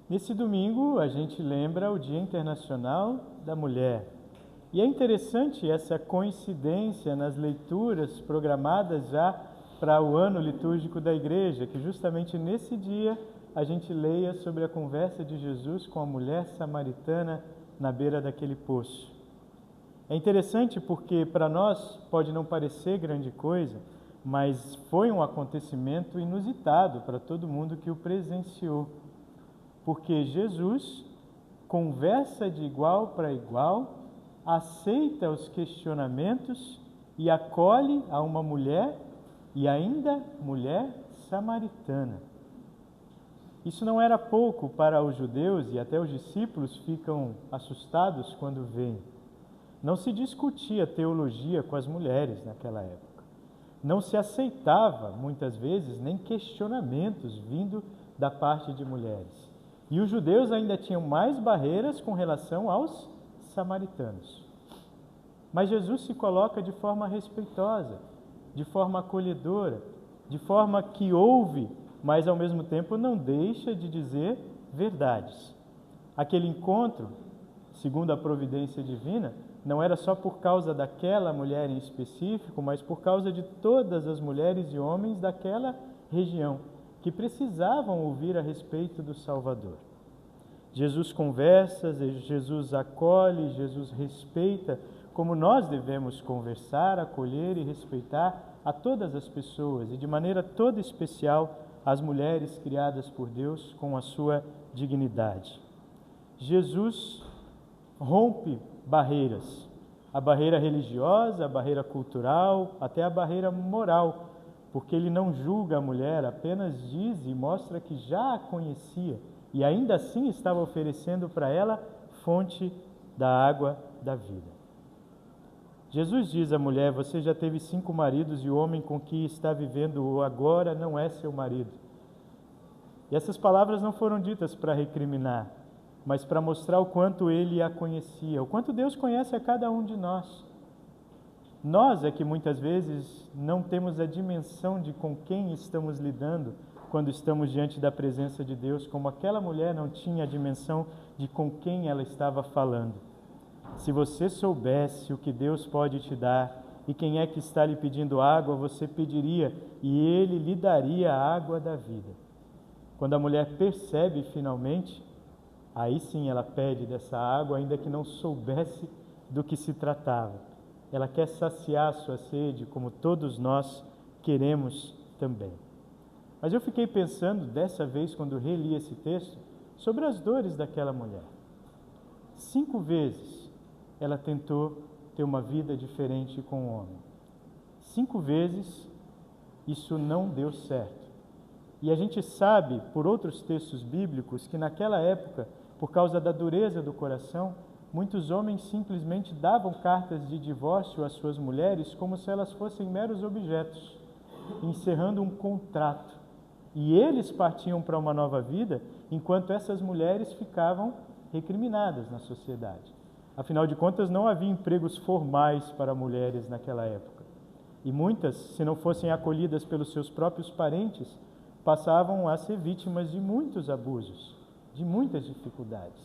Nesse domingo, a gente lembra o Dia Internacional da Mulher. E é interessante essa coincidência nas leituras programadas já para o ano litúrgico da Igreja, que justamente nesse dia a gente leia sobre a conversa de Jesus com a mulher samaritana na beira daquele poço. É interessante porque para nós pode não parecer grande coisa, mas foi um acontecimento inusitado para todo mundo que o presenciou. Porque Jesus conversa de igual para igual, aceita os questionamentos e acolhe a uma mulher, e ainda mulher samaritana. Isso não era pouco para os judeus, e até os discípulos ficam assustados quando veem. Não se discutia teologia com as mulheres naquela época. Não se aceitava, muitas vezes, nem questionamentos vindo da parte de mulheres. E os judeus ainda tinham mais barreiras com relação aos samaritanos. Mas Jesus se coloca de forma respeitosa, de forma acolhedora, de forma que ouve, mas ao mesmo tempo não deixa de dizer verdades. Aquele encontro, segundo a providência divina, não era só por causa daquela mulher em específico, mas por causa de todas as mulheres e homens daquela região, que precisavam ouvir a respeito do Salvador. Jesus conversa, Jesus acolhe, Jesus respeita, como nós devemos conversar, acolher e respeitar a todas as pessoas, e de maneira toda especial as mulheres criadas por Deus com a sua dignidade. Jesus rompe barreiras, a barreira religiosa, a barreira cultural, até a barreira moral, porque ele não julga a mulher, apenas diz e mostra que já a conhecia e ainda assim estava oferecendo para ela fonte da água da vida. Jesus diz à mulher: você já teve 5 maridos e o homem com que está vivendo agora não é seu marido. E essas palavras não foram ditas para recriminar, mas para mostrar o quanto ele a conhecia, o quanto Deus conhece a cada um de nós. Nós é que muitas vezes não temos a dimensão de com quem estamos lidando quando estamos diante da presença de Deus, como aquela mulher não tinha a dimensão de com quem ela estava falando. Se você soubesse o que Deus pode te dar e quem é que está lhe pedindo água, você pediria e Ele lhe daria a água da vida. Quando a mulher percebe finalmente, aí sim ela pede dessa água, ainda que não soubesse do que se tratava. Ela quer saciar a sua sede, como todos nós queremos também. Mas eu fiquei pensando, dessa vez, quando reli esse texto, sobre as dores daquela mulher. 5 vezes ela tentou ter uma vida diferente com o homem. 5 vezes isso não deu certo. E a gente sabe, por outros textos bíblicos, que naquela época, por causa da dureza do coração, muitos homens simplesmente davam cartas de divórcio às suas mulheres como se elas fossem meros objetos, encerrando um contrato. E eles partiam para uma nova vida, enquanto essas mulheres ficavam recriminadas na sociedade. Afinal de contas, não havia empregos formais para mulheres naquela época. E muitas, se não fossem acolhidas pelos seus próprios parentes, passavam a ser vítimas de muitos abusos, de muitas dificuldades.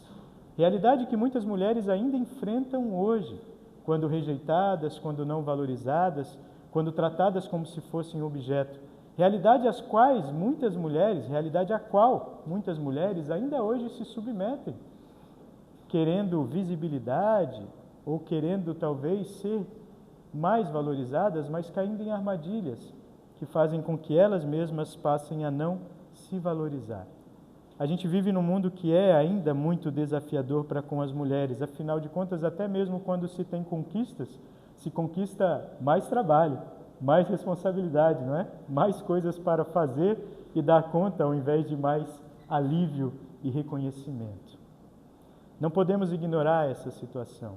Realidade que muitas mulheres ainda enfrentam hoje, quando rejeitadas, quando não valorizadas, quando tratadas como se fossem objeto. Realidade a qual muitas mulheres ainda hoje se submetem, querendo visibilidade ou querendo talvez ser mais valorizadas, mas caindo em armadilhas que fazem com que elas mesmas passem a não se valorizar. A gente vive num mundo que é ainda muito desafiador para com as mulheres, afinal de contas, até mesmo quando se tem conquistas, se conquista mais trabalho, mais responsabilidade, não é? Mais coisas para fazer e dar conta, ao invés de mais alívio e reconhecimento. Não podemos ignorar essa situação,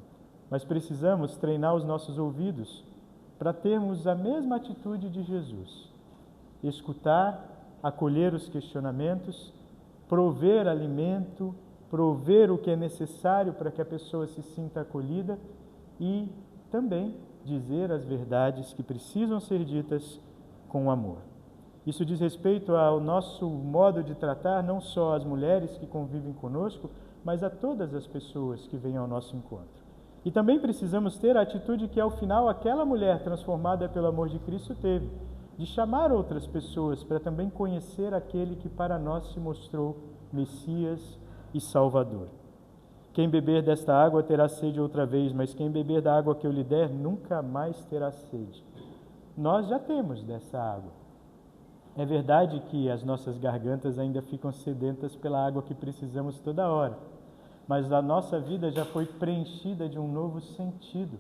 mas precisamos treinar os nossos ouvidos para termos a mesma atitude de Jesus. Escutar, acolher os questionamentos, prover alimento, prover o que é necessário para que a pessoa se sinta acolhida e também dizer as verdades que precisam ser ditas com amor. Isso diz respeito ao nosso modo de tratar não só as mulheres que convivem conosco, mas a todas as pessoas que vêm ao nosso encontro. E também precisamos ter a atitude que, ao final, aquela mulher transformada pelo amor de Cristo teve, de chamar outras pessoas para também conhecer aquele que para nós se mostrou Messias e Salvador. Quem beber desta água terá sede outra vez, mas quem beber da água que eu lhe der nunca mais terá sede. Nós já temos dessa água. É verdade que as nossas gargantas ainda ficam sedentas pela água que precisamos toda hora, mas a nossa vida já foi preenchida de um novo sentido.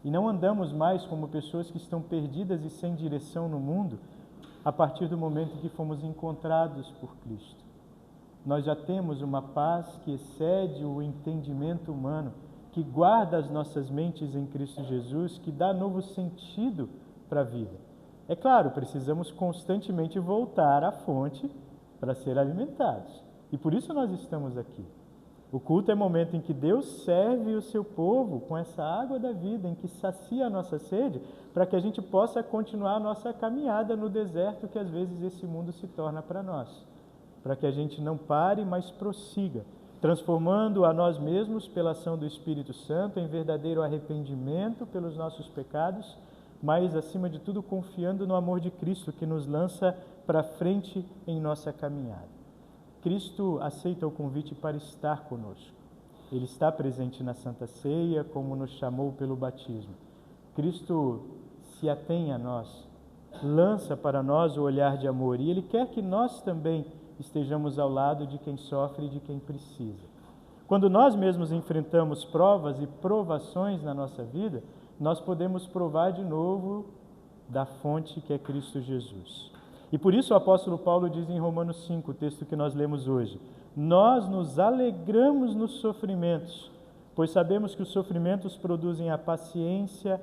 E não andamos mais como pessoas que estão perdidas e sem direção no mundo a partir do momento em que fomos encontrados por Cristo. Nós já temos uma paz que excede o entendimento humano, que guarda as nossas mentes em Cristo Jesus, que dá novo sentido para a vida. É claro, precisamos constantemente voltar à fonte para ser alimentados. E por isso nós estamos aqui. O culto é o momento em que Deus serve o seu povo com essa água da vida, em que sacia a nossa sede, para que a gente possa continuar a nossa caminhada no deserto que às vezes esse mundo se torna para nós. Para que a gente não pare, mas prossiga, transformando a nós mesmos pela ação do Espírito Santo em verdadeiro arrependimento pelos nossos pecados, mas, acima de tudo, confiando no amor de Cristo que nos lança para frente em nossa caminhada. Cristo aceita o convite para estar conosco. Ele está presente na Santa Ceia, como nos chamou pelo batismo. Cristo se atém a nós, lança para nós o olhar de amor, e Ele quer que nós também estejamos ao lado de quem sofre e de quem precisa. Quando nós mesmos enfrentamos provas e provações na nossa vida, nós podemos provar de novo da fonte que é Cristo Jesus. E por isso o apóstolo Paulo diz em Romanos 5, o texto que nós lemos hoje: nós nos alegramos nos sofrimentos, pois sabemos que os sofrimentos produzem a paciência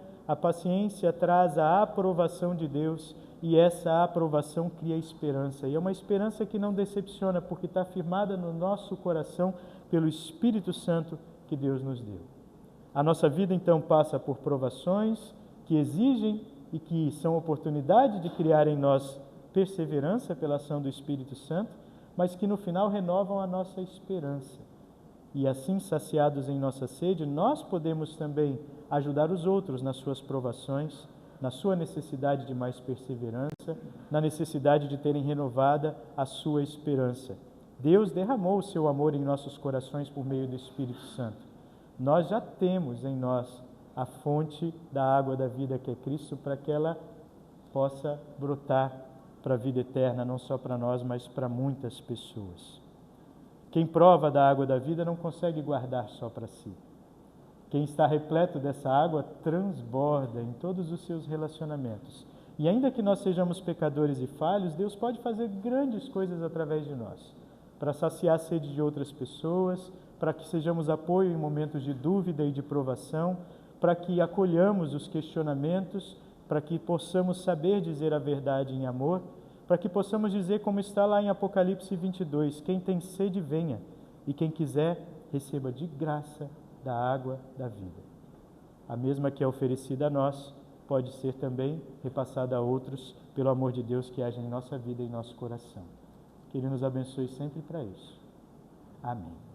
traz a aprovação de Deus, e essa aprovação cria esperança. E é uma esperança que não decepciona, porque está firmada no nosso coração pelo Espírito Santo que Deus nos deu. A nossa vida, então, passa por provações que exigem e que são oportunidade de criar em nós perseverança pela ação do Espírito Santo, mas que no final renovam a nossa esperança. E assim, saciados em nossa sede, nós podemos também ajudar os outros nas suas provações, na sua necessidade de mais perseverança, na necessidade de terem renovada a sua esperança. Deus derramou o seu amor em nossos corações por meio do Espírito Santo. Nós já temos em nós a fonte da água da vida que é Cristo, para que ela possa brotar para a vida eterna, não só para nós, mas para muitas pessoas. Quem prova da água da vida não consegue guardar só para si. Quem está repleto dessa água transborda em todos os seus relacionamentos. E ainda que nós sejamos pecadores e falhos, Deus pode fazer grandes coisas através de nós, para saciar a sede de outras pessoas, para que sejamos apoio em momentos de dúvida e de provação, para que acolhamos os questionamentos, para que possamos saber dizer a verdade em amor, para que possamos dizer, como está lá em Apocalipse 22, quem tem sede venha, e quem quiser receba de graça da água da vida. A mesma que é oferecida a nós, pode ser também repassada a outros pelo amor de Deus que age em nossa vida e em nosso coração. Que Ele nos abençoe sempre para isso. Amém.